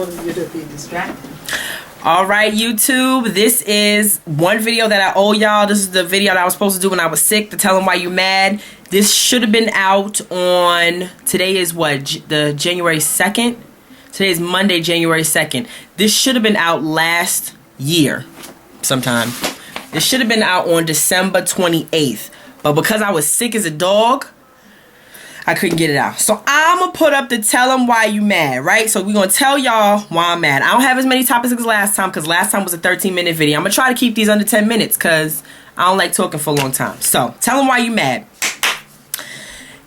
want you to be distracted. All right, YouTube, this is one video that I owe y'all. This is the video that I was supposed to do when I was sick, to tell them why you mad. This should have been out on, today is what, the January 2nd? Today is Monday, January 2nd. This should have been out last year sometime. This should have been out on December 28th. But because I was sick as a dog, I couldn't get it out. So I'm going to put up the tell them why you mad, right? So we're going to tell y'all why I'm mad. I don't have as many topics as last time because last time was a 13-minute video. I'm going to try to keep these under 10 minutes because I don't like talking for a long time. So tell them why you mad.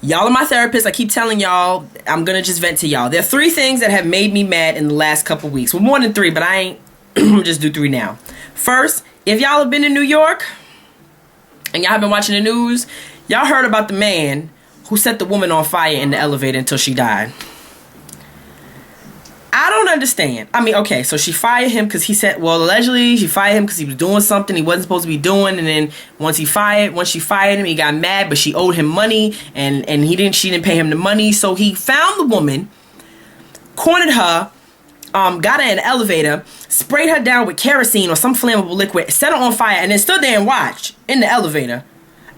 Y'all are my therapist. I keep telling y'all, I'm going to just vent to y'all. There are 3 things that have made me mad in the last couple weeks. Well, more than 3, but I ain't. I'm going to just do 3 now. First, if y'all have been in New York and y'all have been watching the news, y'all heard about the man who set the woman on fire in the elevator until she died. I don't understand. I mean, okay, so she fired him because he said, well, allegedly she fired him because he was doing something he wasn't supposed to be doing, and then once she fired him, he got mad, but she owed him money, and she didn't pay him the money, so he found the woman, cornered her, got her in the elevator, sprayed her down with kerosene or some flammable liquid, set her on fire, and then stood there and watched in the elevator,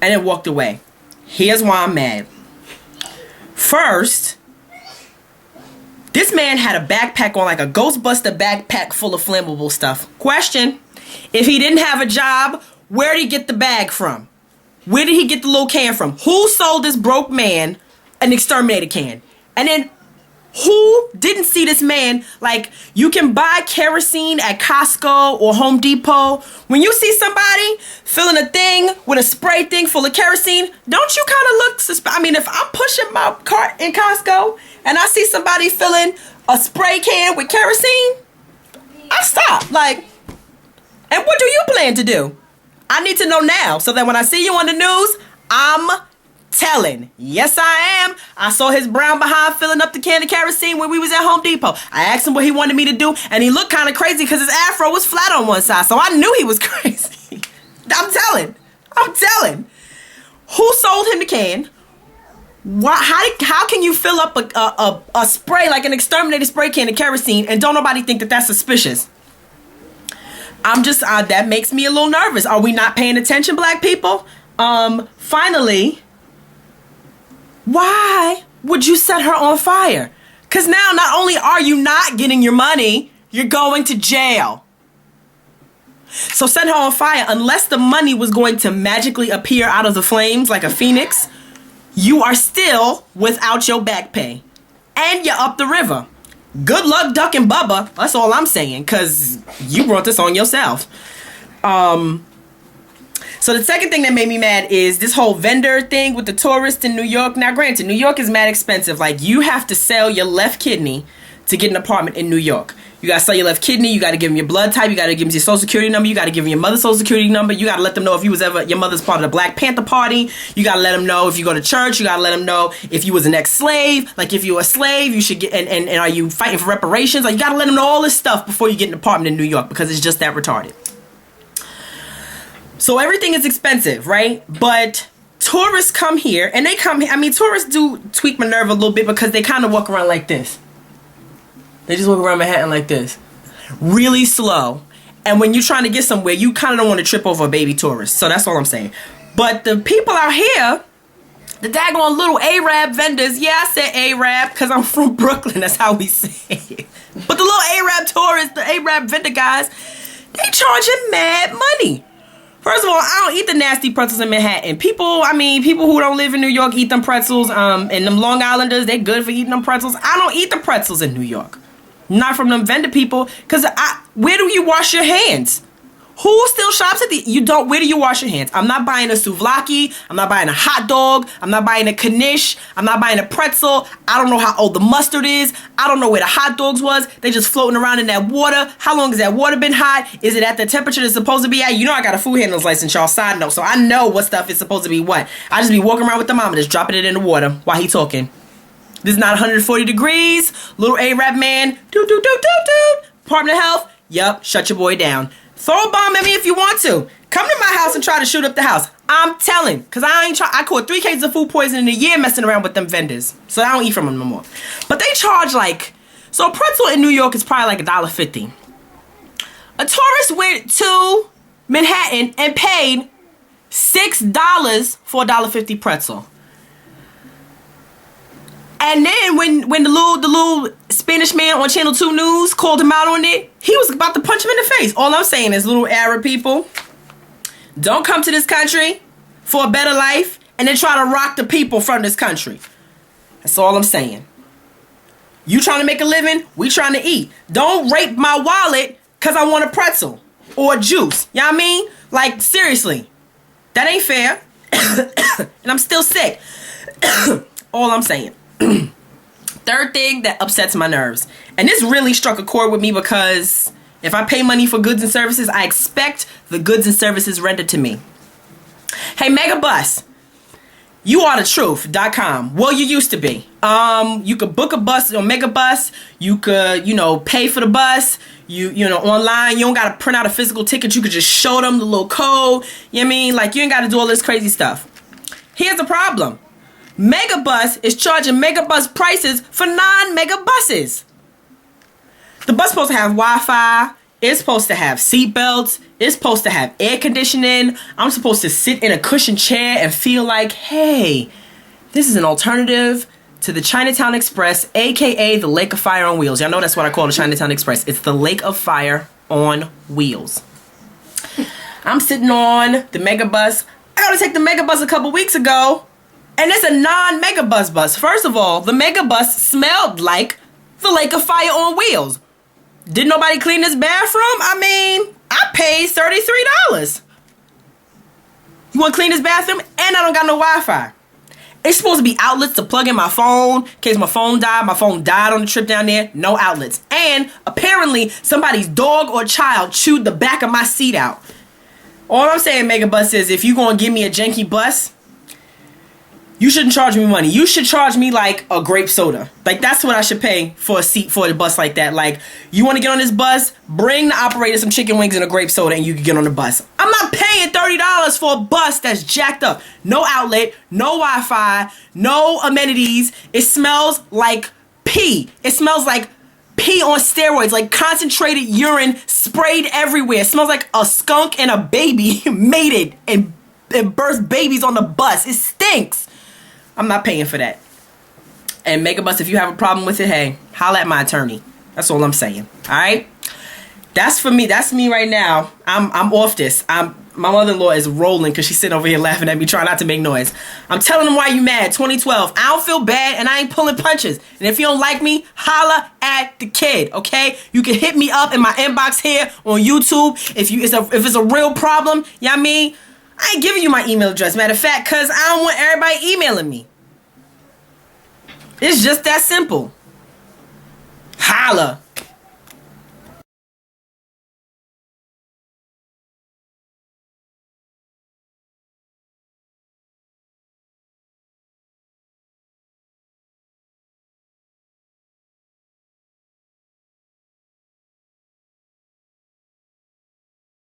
and then walked away. Here's why I'm mad. First, this man had a backpack on, like a Ghostbuster backpack full of flammable stuff. Question, if he didn't have a job, where did he get the bag from? Where did he get the little can from? Who sold this broke man an exterminator can? And then who didn't see this man? Like, you can buy kerosene at Costco or Home Depot. When you see somebody filling a thing with a spray thing full of kerosene, don't you kind of look suspicious? I mean, if I'm pushing my cart in Costco and I see somebody filling a spray can with kerosene, I stop. Like, and what do you plan to do? I need to know now so that when I see you on the news, I'm telling. Yes, I am. I saw his brown behind filling up the can of kerosene when we was at Home Depot. I asked him what he wanted me to do, and he looked kind of crazy because his afro was flat on one side, so I knew he was crazy. I'm telling. Who sold him the can? Why? How can you fill up a spray, like an exterminator spray can of kerosene, and don't nobody think that that's suspicious? I'm just, that makes me a little nervous. Are we not paying attention, black people? Finally, why would you set her on fire? Because now not only are you not getting your money, you're going to jail. So set her on fire. Unless the money was going to magically appear out of the flames like a phoenix, you are still without your back pay. And you're up the river. Good luck ducking Bubba. That's all I'm saying, because you brought this on yourself. So the second thing that made me mad is this whole vendor thing with the tourists in New York. Now, granted, New York is mad expensive. Like, you have to sell your left kidney to get an apartment in New York. You got to sell your left kidney. You got to give them your blood type. You got to give them your social security number. You got to give them your mother's social security number. You got to let them know if you was ever, your mother's part of the Black Panther Party. You got to let them know if you go to church. You got to let them know if you was an ex-slave. Like, if you were a slave, you should get, and are you fighting for reparations? Like, you got to let them know all this stuff before you get an apartment in New York, because it's just that retarded. So everything is expensive, right? But tourists come here, and they come here. I mean, tourists do tweak my nerve a little bit because they kind of walk around like this. They just walk around Manhattan like this. Really slow. And when you're trying to get somewhere, you kind of don't want to trip over a baby tourist. So that's all I'm saying. But the people out here, the daggone little Arab vendors. Yeah, I said Arab because I'm from Brooklyn. That's how we say it. But the little Arab tourists, the Arab vendor guys, they charging mad money. First of all, I don't eat the nasty pretzels in Manhattan. People who don't live in New York eat them pretzels. And them Long Islanders, they good for eating them pretzels. I don't eat the pretzels in New York. Not from them vendor people. Because where do you wash your hands? Who still shops at where do you wash your hands? I'm not buying a souvlaki. I'm not buying a hot dog. I'm not buying a knish. I'm not buying a pretzel. I don't know how old the mustard is. I don't know where the hot dogs was. They just floating around in that water. How long has that water been hot? Is it at the temperature it's supposed to be at? You know I got a food handler's license, y'all. Side note. So I know what stuff is supposed to be what. I just be walking around with the thermometer, just dropping it in the water while he talking. This is not 140 degrees. Little Arab man. Department of Health. Yup. Shut your boy down. Throw a bomb at me if you want to. Come to my house and try to shoot up the house. I'm telling. Because I caught 3 cases of food poisoning in a year messing around with them vendors. So I don't eat from them no more. But they charge like So a pretzel in New York is probably like $1.50. A tourist went to Manhattan and paid $6 for a $1.50 pretzel. And then when the little Spanish man on Channel 2 News called him out on it, he was about to punch him in the face. All I'm saying is, little Arab people, don't come to this country for a better life and then try to rock the people from this country. That's all I'm saying. You trying to make a living, we trying to eat. Don't rape my wallet because I want a pretzel or a juice. You know what I mean? Like, seriously. That ain't fair. And I'm still sick. All I'm saying. Third thing that upsets my nerves. And this really struck a chord with me because if I pay money for goods and services, I expect the goods and services rendered to me. Hey, Megabus. You are the truth.com. Well, you used to be. You could book a bus on Megabus. You could, pay for the bus. You know, online. You don't got to print out a physical ticket. You could just show them the little code. You know what I mean? Like, you ain't got to do all this crazy stuff. Here's the problem. Megabus is charging Megabus prices for non-Megabuses. The bus supposed to have Wi-Fi. It's supposed to have seatbelts. It's supposed to have air conditioning. I'm supposed to sit in a cushioned chair and feel like, hey, this is an alternative to the Chinatown Express, aka the Lake of Fire on Wheels. Y'all know that's what I call the Chinatown Express. It's the Lake of Fire on Wheels. I'm sitting on the Megabus. I got to take the Megabus a couple weeks ago. And it's a non-Megabus bus. First of all, the Megabus smelled like the Lake of Fire on Wheels. Did nobody clean this bathroom? I mean, I paid $33. You want to clean this bathroom? And I don't got no Wi-Fi. It's supposed to be outlets to plug in my phone in case my phone died. My phone died on the trip down there. No outlets. And apparently somebody's dog or child chewed the back of my seat out. All I'm saying, Megabus, is if you're going to give me a janky bus, you shouldn't charge me money. You should charge me like a grape soda. Like, that's what I should pay for a seat for a bus like that. Like, you want to get on this bus? Bring the operator some chicken wings and a grape soda and you can get on the bus. I'm not paying $30 for a bus that's jacked up. No outlet, no Wi-Fi, no amenities. It smells like pee. It smells like pee on steroids, like concentrated urine sprayed everywhere. It smells like a skunk and a baby mated and birthed babies on the bus. It stinks. I'm not paying for that. And Megabus, if you have a problem with it, hey, holla at my attorney. That's all I'm saying. All right? That's for me. That's me right now. I'm off this. My mother-in-law is rolling because she's sitting over here laughing at me, trying not to make noise. I'm telling them why you mad. 2012. I don't feel bad and I ain't pulling punches. And if you don't like me, holla at the kid, okay? You can hit me up in my inbox here on YouTube. If it's a real problem, you know what I mean? I ain't giving you my email address, matter of fact, because I don't want everybody emailing me. It's just that simple. Holla.